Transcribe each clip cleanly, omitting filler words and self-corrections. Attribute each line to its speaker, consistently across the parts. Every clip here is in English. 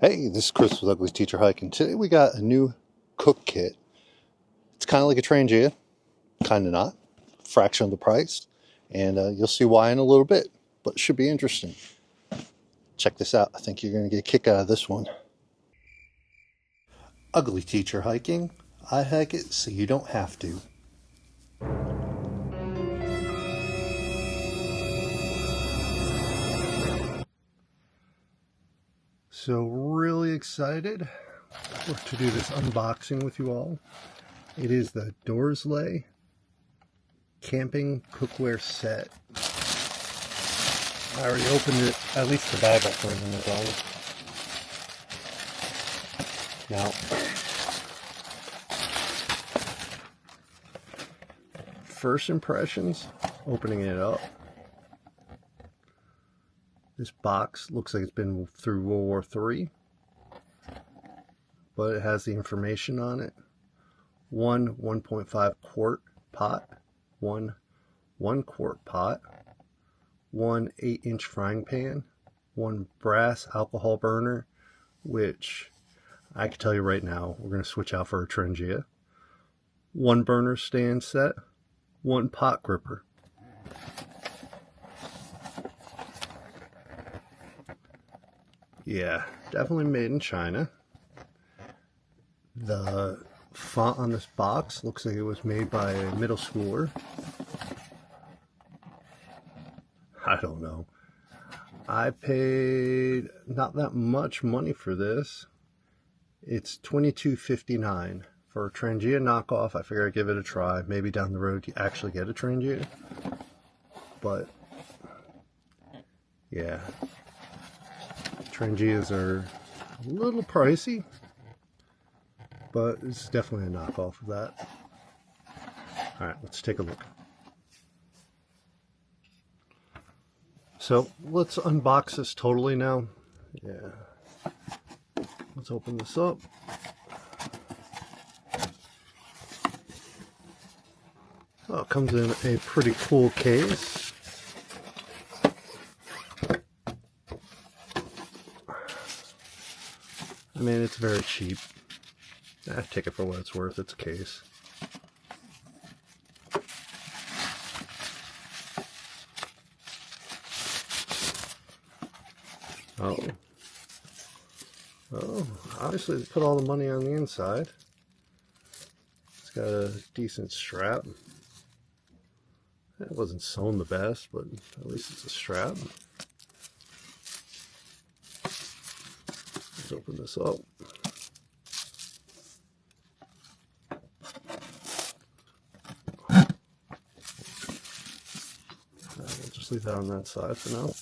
Speaker 1: Hey, this is Chris with Ugly.Teacher.Hiking. Today we got a new cook kit. It's kind of like a Trangia, kind of not. Fraction of the price. And you'll see why in a little bit. But it should be interesting. Check this out. I think you're going to get a kick out of this one. Ugly.Teacher.Hiking. I hike it so you don't have to. So really excited to do this unboxing with you all. It is the Doorslay Camping Cookware Set. I already opened it, at least the bag up in the dog. Now, first impressions, opening it up. This box looks like it's been through World War III, but it has the information on it. One 1.5 quart pot, one 1 quart pot, one 8-inch frying pan, one brass alcohol burner, which I can tell you right now, we're going to switch out for a Trangia. One burner stand set, one pot gripper. Yeah, definitely made in China. The font on this box looks like it was made by a middle schooler. I don't know. I paid not that much money for this. It's $22.59 for a Trangia knockoff. I figure I'd give it a try. Maybe down the road you actually get a Trangia. But yeah, Trangias are a little pricey, but it's definitely a knockoff of that. All right, let's take a look. So let's unbox this totally now. Yeah, let's open this up. Oh, it comes in a pretty cool case. I mean, it's very cheap. I take it for what it's worth. It's a case. Oh, obviously they put all the money on the inside. It's got a decent strap. It wasn't sewn the best, but at least it's a strap. Let's open this up. We'll just leave that on that side for now.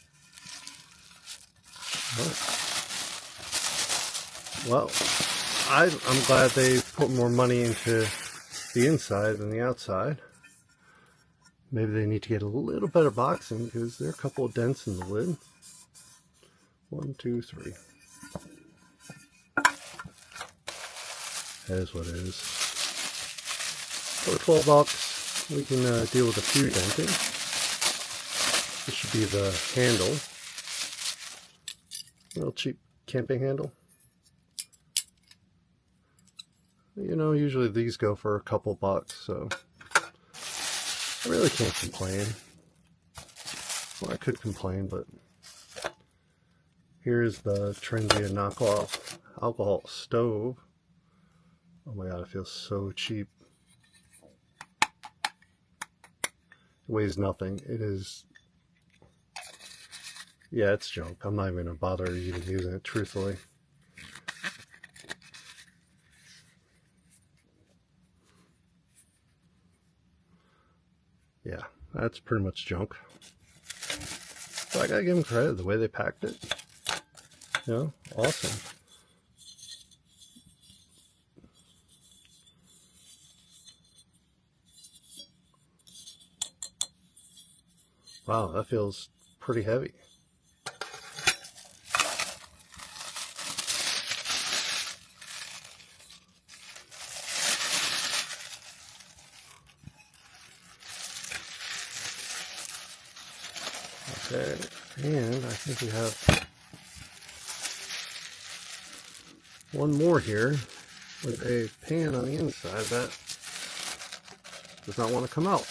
Speaker 1: Well, I'm glad they put more money into the inside than the outside. Maybe they need to get a little better boxing because there are a couple of dents in the lid. 1, 2, 3. That is what it is. For $12, we can deal with a few denting. This should be the handle. Real cheap camping handle. You know, usually these go for a couple bucks, so I really can't complain. Well, I could complain, but here's the Trangia knockoff alcohol stove. Oh my god, it feels so cheap. It weighs nothing. It is... yeah, it's junk. I'm not even going to bother even using it, truthfully. Yeah, that's pretty much junk. But I gotta give them credit, the way they packed it. You know, awesome. Wow, that feels pretty heavy. Okay, and I think we have one more here with a pan on the inside that does not want to come out.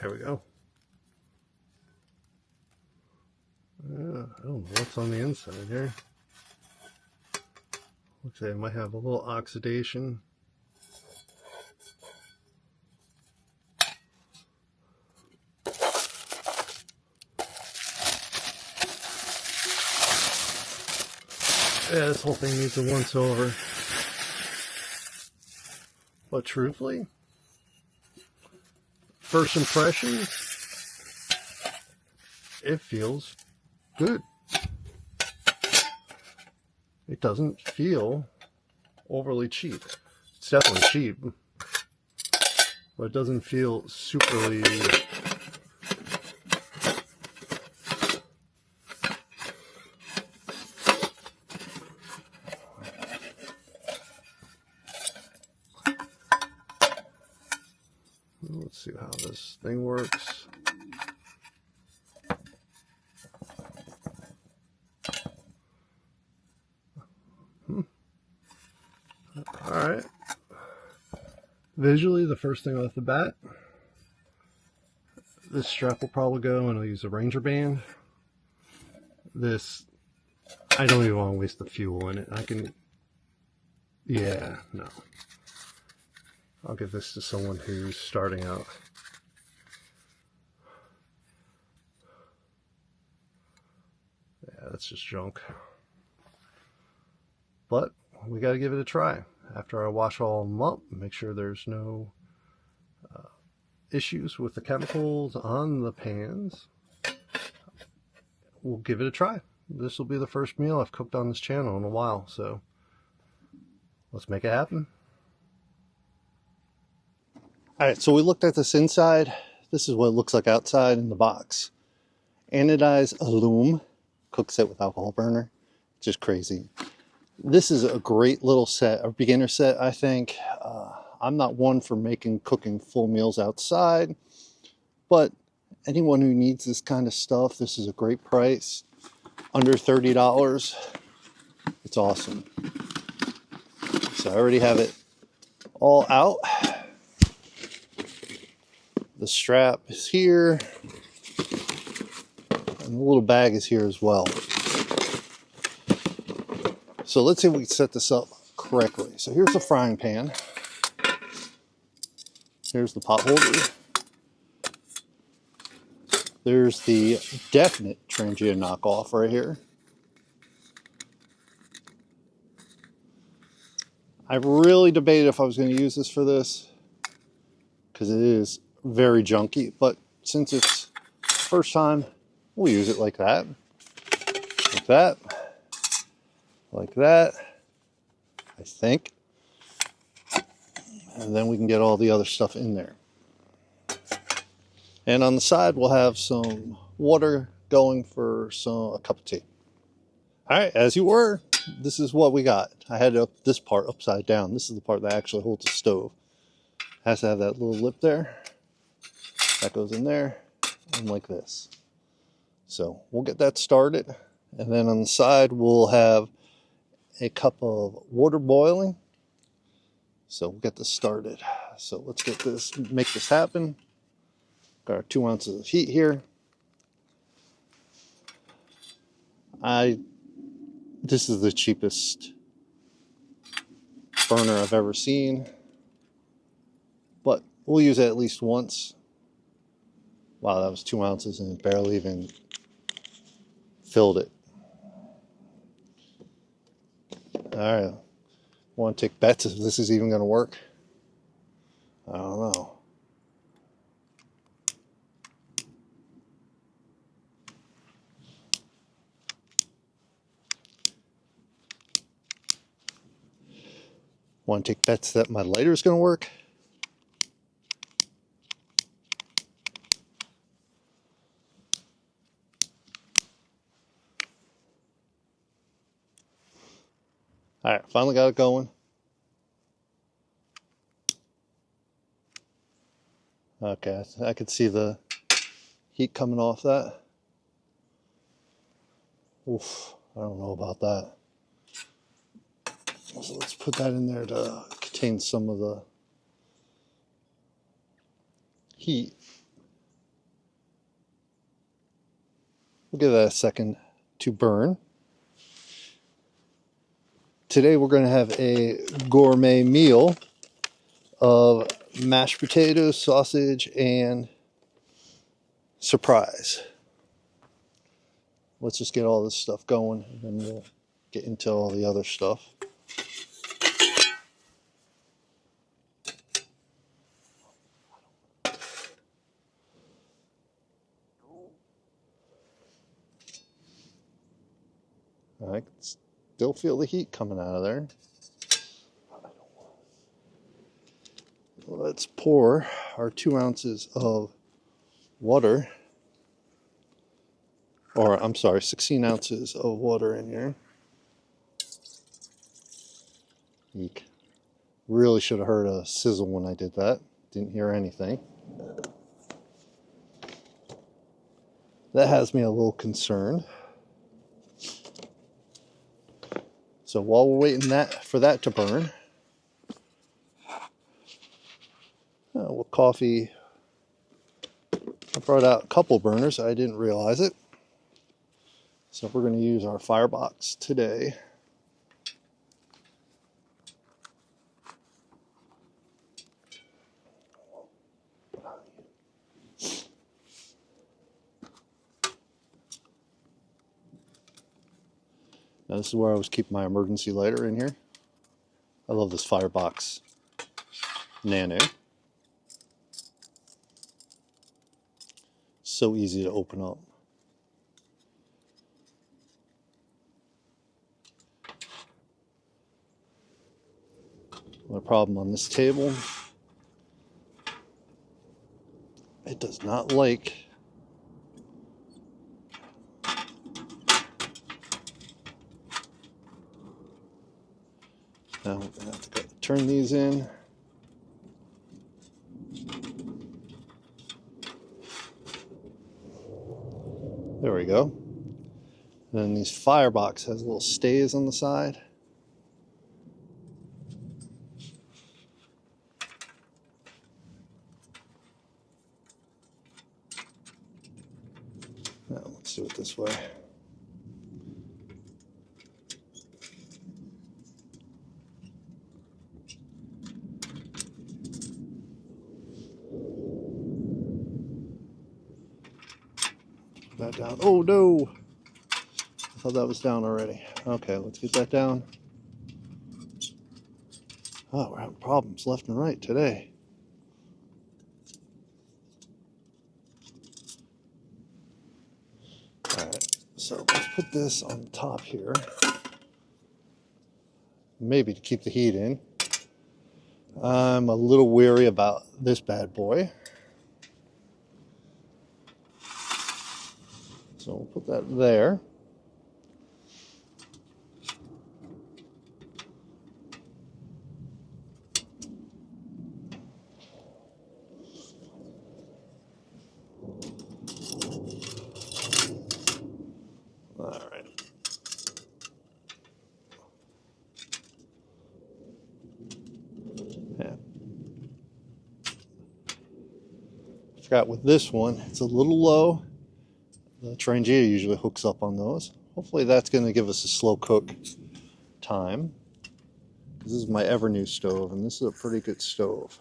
Speaker 1: Here we go. I don't know what's on the inside here. Looks like it might have a little oxidation. Yeah, this whole thing needs a once over. But truthfully, first impressions, it feels good. It doesn't feel overly cheap. It's definitely cheap, but it doesn't feel superly let's see how this thing works. Alright. Visually, the first thing off the bat, this strap will probably go, and I'll use a Ranger band. This, I don't even want to waste the fuel in it. I can, yeah, no. I'll give this to someone who's starting out. Yeah, that's just junk. But we got to give it a try. After I wash all of them up, make sure there's no issues with the chemicals on the pans, we'll give it a try. This will be the first meal I've cooked on this channel in a while, so let's make it happen. Alright, so we looked at this inside. This is what it looks like outside in the box. Anodized alum cookset with alcohol burner. Just crazy. This is a great little set, a beginner set, I think. I'm not one for cooking full meals outside, but anyone who needs this kind of stuff, this is a great price. Under $30. It's awesome. So I already have it all out. The strap is here, and the little bag is here as well. So let's see if we can set this up correctly. So here's the frying pan. Here's the pot holder. There's the definite Trangia knockoff right here. I really debated if I was going to use this for this, because it is very junky, but since it's first time, we'll use it like that. Like that. Like that. I think. And then we can get all the other stuff in there. And on the side, we'll have some water going for a cup of tea. All right, as you were, this is what we got. I had this part upside down. This is the part that actually holds the stove. Has to have that little lip there. That goes in there, and like this. So we'll get that started. And then on the side, we'll have a cup of water boiling. So we'll get this started. So let's get this, make this happen. Got our 2 ounces of heat here. This is the cheapest burner I've ever seen, but we'll use it at least once. Wow, that was 2 ounces and it barely even filled it. All right, want to take bets if this is even going to work? I don't know. Want to take bets that my lighter is going to work? All right, finally got it going. Okay, I could see the heat coming off that. Oof, I don't know about that. So let's put that in there to contain some of the heat. We'll give that a second to burn. Today we're going to have a gourmet meal of mashed potatoes, sausage, and surprise. Let's just get all this stuff going, and then we'll get into all the other stuff. I can still feel the heat coming out of there. Let's pour our 2 ounces of water, or I'm sorry, 16 ounces of water in here. Eek. Really should have heard a sizzle when I did that. Didn't hear anything. That has me a little concerned. So while we're waiting for that to burn, with coffee, I brought out a couple burners. I didn't realize it. So we're going to use our firebox today. Now this is where I always keep my emergency lighter in here. I love this Firebox Nano. So easy to open up. My problem on this table, it does not like now we're going to have to turn these in. There we go. And then these Firebox has little stays on the side. Now let's do it this way. Put that down. Oh no! I thought that was down already. Okay, let's get that down. Oh, we're having problems left and right today. Alright, so let's put this on top here. Maybe to keep the heat in. I'm a little weary about this bad boy. So we'll put that there. Alright. Yeah. Forgot with this one, it's a little low. The Trangia usually hooks up on those. Hopefully that's going to give us a slow cook time. This is my Evernew stove, and this is a pretty good stove.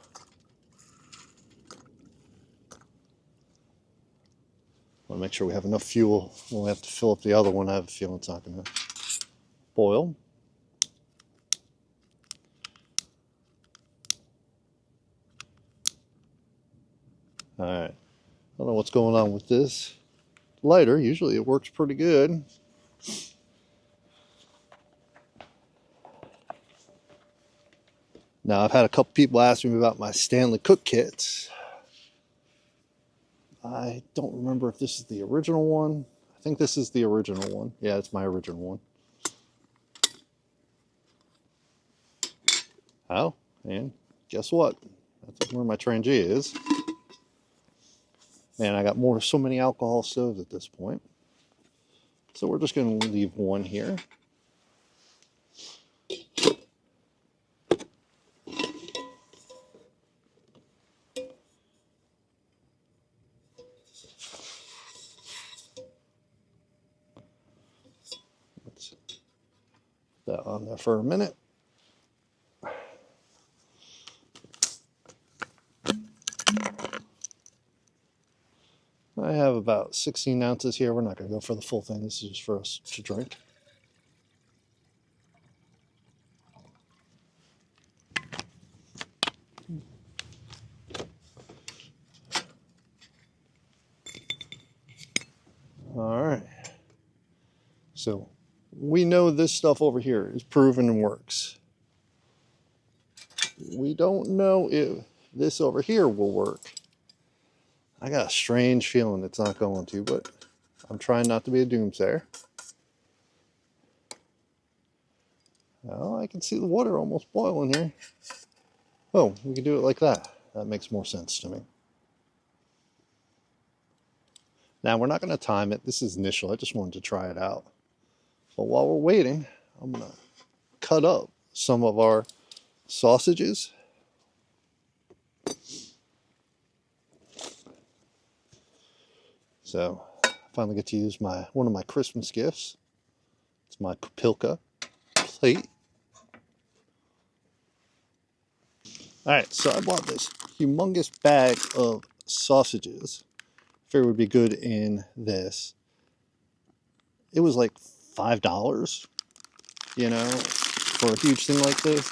Speaker 1: I want to make sure we have enough fuel when we have to fill up the other one. I have a feeling it's not going to boil. Alright, I don't know what's going on with this lighter. Usually it works pretty good. Now I've had a couple people ask me about my Stanley cook kits. I don't remember if this is the original one. I think this is the original one. Yeah, it's my original one. Oh, and guess what? That's where my Trangia is. Man, I got so many alcohol stoves at this point. So we're just going to leave one here. Let's put that on there for a minute. I have about 16 ounces here. We're not going to go for the full thing. This is just for us to drink. All right. So we know this stuff over here is proven and works. We don't know if this over here will work. I got a strange feeling it's not going to, but I'm trying not to be a doomsayer. Oh, I can see the water almost boiling here. Oh, we can do it like that. That makes more sense to me. Now, we're not going to time it. This is initial. I just wanted to try it out. But while we're waiting, I'm going to cut up some of our sausages. So, I finally get to use one of my Christmas gifts. It's my Kupilka plate. Alright, so I bought this humongous bag of sausages. Figured it would be good in this. It was like $5, you know, for a huge thing like this.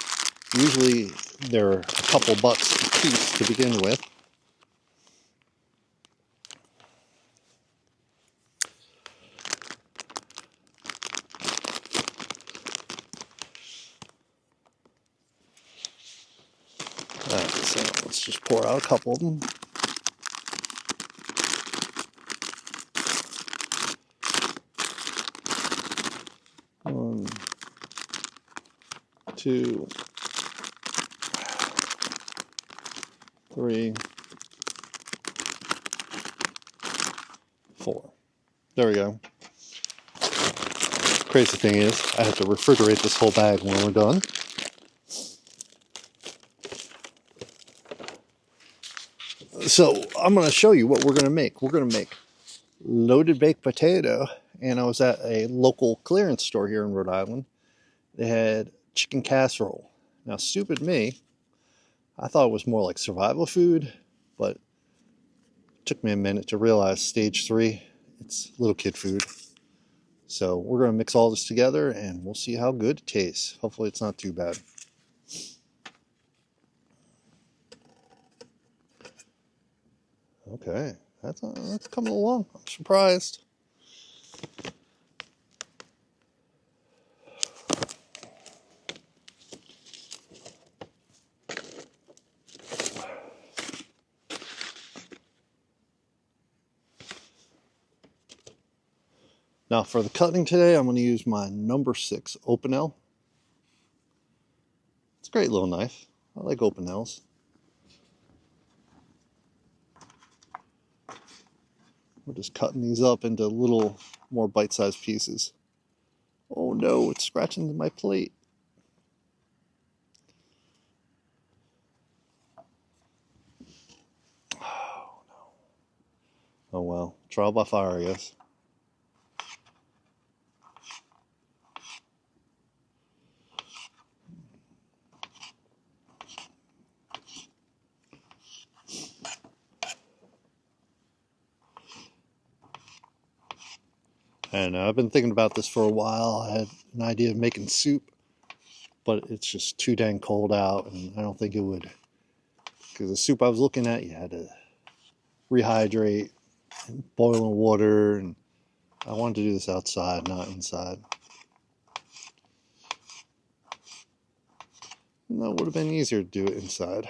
Speaker 1: Usually they're a couple bucks a piece to begin with. Alright, so let's just pour out a couple of them. One, two, three, four. There we go. Crazy thing is, I have to refrigerate this whole bag when we're done. So I'm going to show you what we're going to make. We're going to make loaded baked potato, and I was at a local clearance store here in Rhode Island. They had chicken casserole. Now, stupid me, I thought it was more like survival food, but it took me a minute to realize stage 3, it's little kid food. So we're going to mix all this together and we'll see how good it tastes. Hopefully it's not too bad. Okay, that's coming along. I'm surprised. Now for the cutting today, I'm going to use my number 6 Opinel. It's a great little knife. I like Opinels. We're just cutting these up into little more bite-sized pieces. Oh no, it's scratching my plate. Oh no. Oh well, trial by fire, I guess. And I've been thinking about this for a while. I had an idea of making soup, but it's just too dang cold out, and I don't think it would. Because the soup I was looking at, you had to rehydrate, and boil in water, and I wanted to do this outside, not inside. And that would have been easier to do it inside.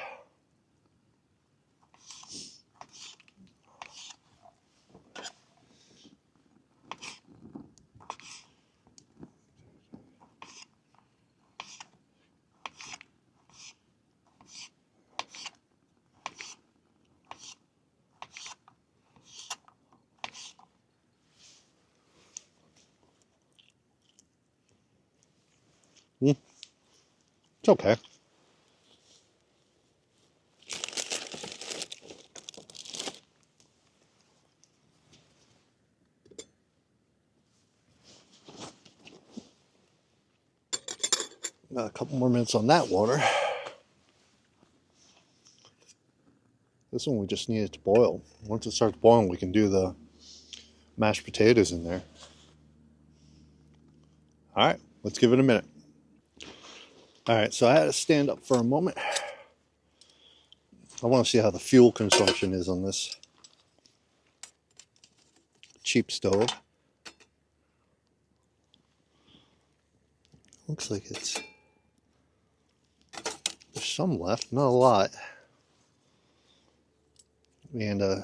Speaker 1: It's okay. Got a couple more minutes on that water. This one we just need it to boil. Once it starts boiling, we can do the mashed potatoes in there. All right, let's give it a minute. All right, so I had to stand up for a moment. I want to see how the fuel consumption is on this cheap stove. Looks like there's some left, not a lot. And a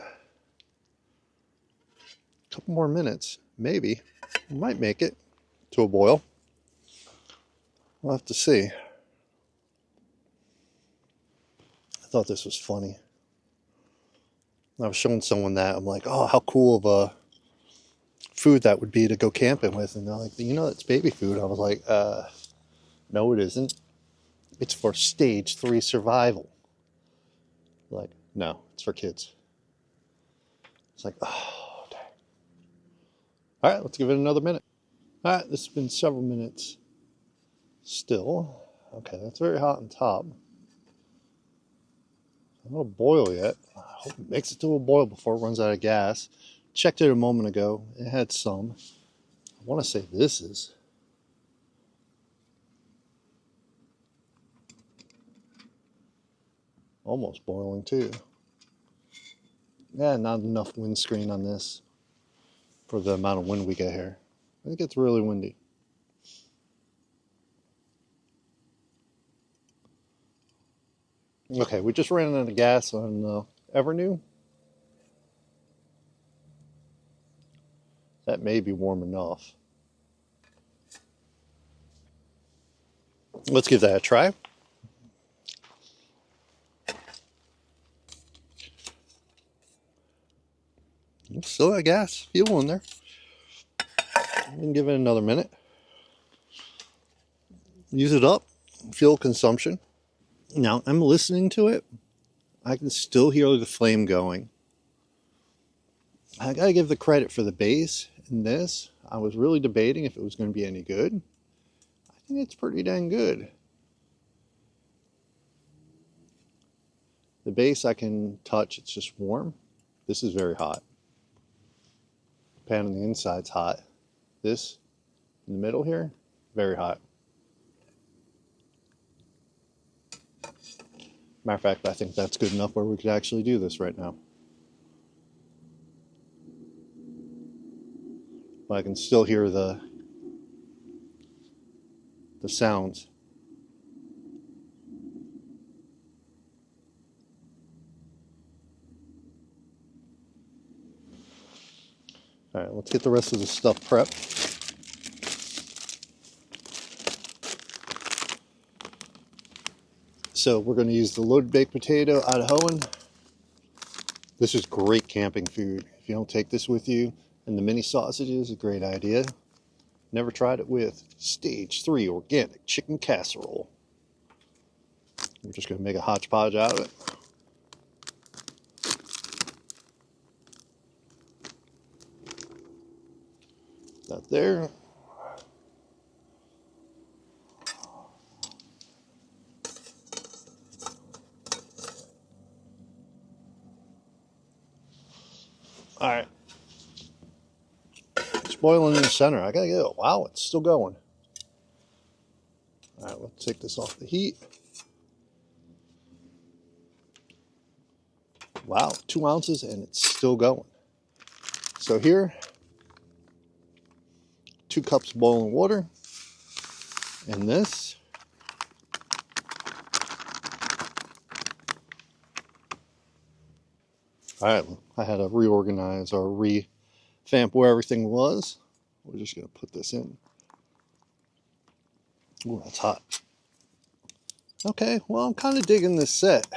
Speaker 1: couple more minutes, maybe. We might make it to a boil. We'll have to see. I thought this was funny. I was showing someone that. I'm like, oh, how cool of a food that would be to go camping with. And they're like, you know, it's baby food. I was like, no, it isn't. It's for stage 3 survival. Like, no, it's for kids. It's like, oh, dang. All right, let's give it another minute. All right, this has been several minutes still. Okay, that's very hot on top. Not a boil yet. I hope it makes it to a boil before it runs out of gas. Checked it a moment ago. It had some. I want to say this is. Almost boiling too. Yeah, not enough windscreen on this for the amount of wind we get here. I think it's really windy. Okay, we just ran out of gas on Evernew. That may be warm enough. Let's give that a try. Still got gas, fuel in there. We can give it another minute. Use it up, fuel consumption. Now, I'm listening to it. I can still hear the flame going. I gotta give the credit for the bass in this. I was really debating if it was going to be any good. I think it's pretty dang good. The bass I can touch, it's just warm. This is very hot. The pan on the inside's hot. This, in the middle here, very hot. Matter of fact, I think that's good enough where we could actually do this right now. But I can still hear the sounds. All right, let's get the rest of the stuff prepped. So we're going to use the loaded baked potato Idahoan. This is great camping food. If you don't take this with you, and the mini sausages, a great idea. Never tried it with stage 3 organic chicken casserole. We're just going to make a hodgepodge out of it. That there. All right. It's boiling in the center. I gotta get it. Wow, it's still going. All right, let's take this off the heat. Wow, 2 ounces and it's still going. So here, 2 cups of boiling water. And this. All right, I had to reorganize or revamp where everything was. We're just going to put this in. Ooh, that's hot. Okay, well, I'm kind of digging this set.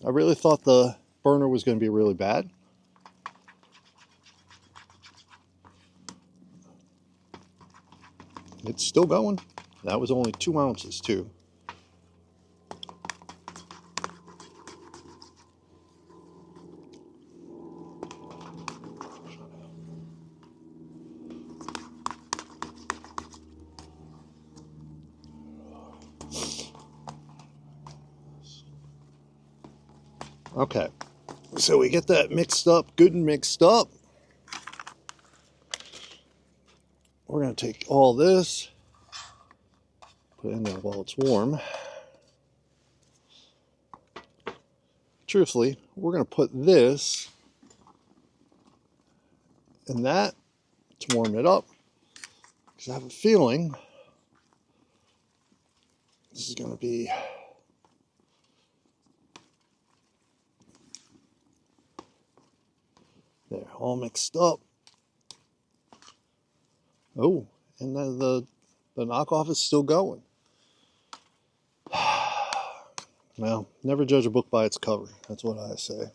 Speaker 1: I really thought the burner was going to be really bad. It's still going. That was only 2 ounces too. Okay, so we get that mixed up, good and mixed up. We're going to take all this, put it in there while it's warm. Truthfully, we're going to put this in that to warm it up, because I have a feeling this is going to be there, all mixed up. Oh, and then the knockoff is still going. Well, never judge a book by its cover. That's what I say.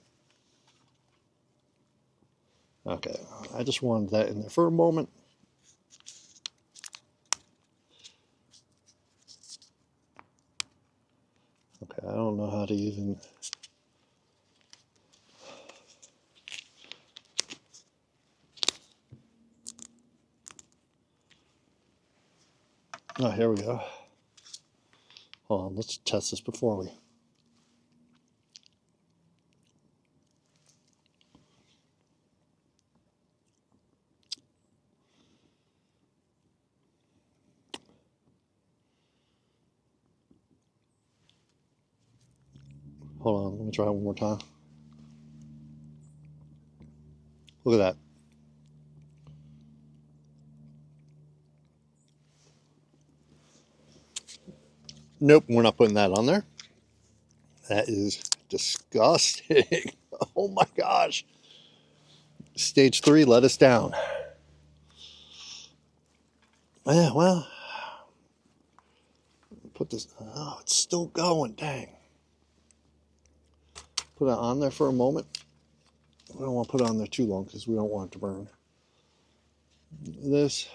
Speaker 1: Okay, I just wanted that in there for a moment. Okay, I don't know how to even... Oh, here we go. Hold on, let's test this before we... Hold on, let me try it one more time. Look at that. Nope, we're not putting that on there. That is disgusting. Oh my gosh. Stage 3 let us down. Yeah, well, put this... Oh, it's still going, dang. Put it on there for a moment. We don't want to put it on there too long because we don't want it to burn. This.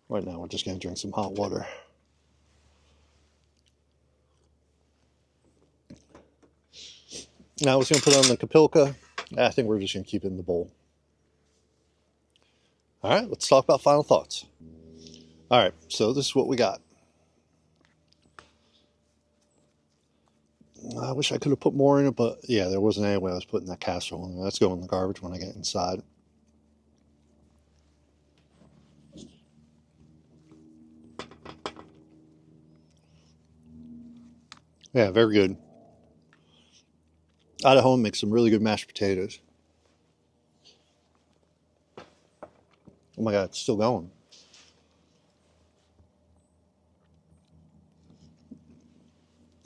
Speaker 1: Right now, we're just going to drink some hot water. Now, I was going to put it on the kapilka. I think we're just going to keep it in the bowl. All right, let's talk about final thoughts. All right, so this is what we got. I wish I could have put more in it, but yeah, there wasn't any way I was putting that casserole in there. That's going in the garbage when I get inside. Yeah, very good. Out of home makes some really good mashed potatoes. Oh my God, it's still going.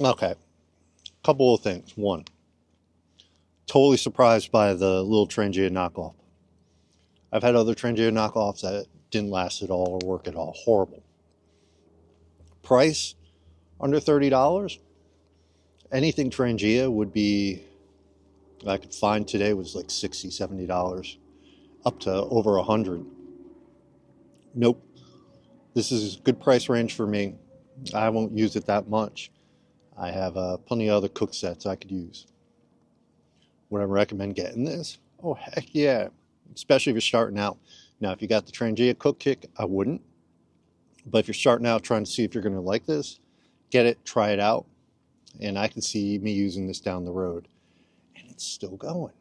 Speaker 1: Okay, couple of things. One, totally surprised by the little Trangia knockoff. I've had other Trangia knockoffs that didn't last at all or work at all. Horrible. Price, under $30. Anything Trangia would be, I could find today was like $60, $70. Up to over $100. Nope. This is a good price range for me. I won't use it that much. I have plenty of other cook sets I could use. Would I recommend getting this? Oh, heck yeah. Especially if you're starting out. Now, if you got the Trangia cook kit, I wouldn't. But if you're starting out trying to see if you're going to like this, get it, try it out. And I can see me using this down the road. And it's still going.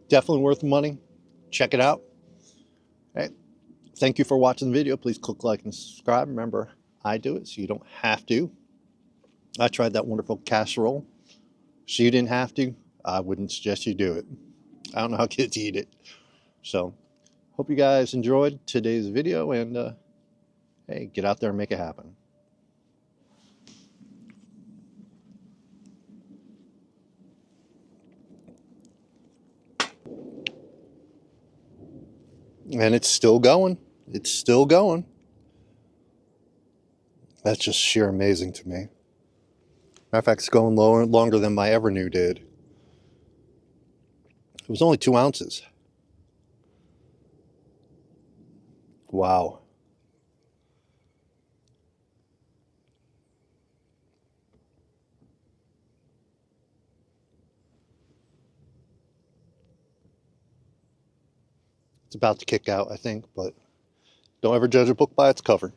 Speaker 1: Definitely worth the money. Check it out. Hey, thank you for watching the video. Please click like and subscribe. Remember, I do it, so you don't have to. I tried that wonderful casserole. So you didn't have to. I wouldn't suggest you do it. I don't know how kids eat it. So, hope you guys enjoyed today's video, and hey, get out there and make it happen. And it's still going. It's still going. That's just sheer amazing to me. Matter of fact, it's going longer than my Evernew did. It was only 2 ounces. Wow. It's about to kick out, I think, but don't ever judge a book by its cover.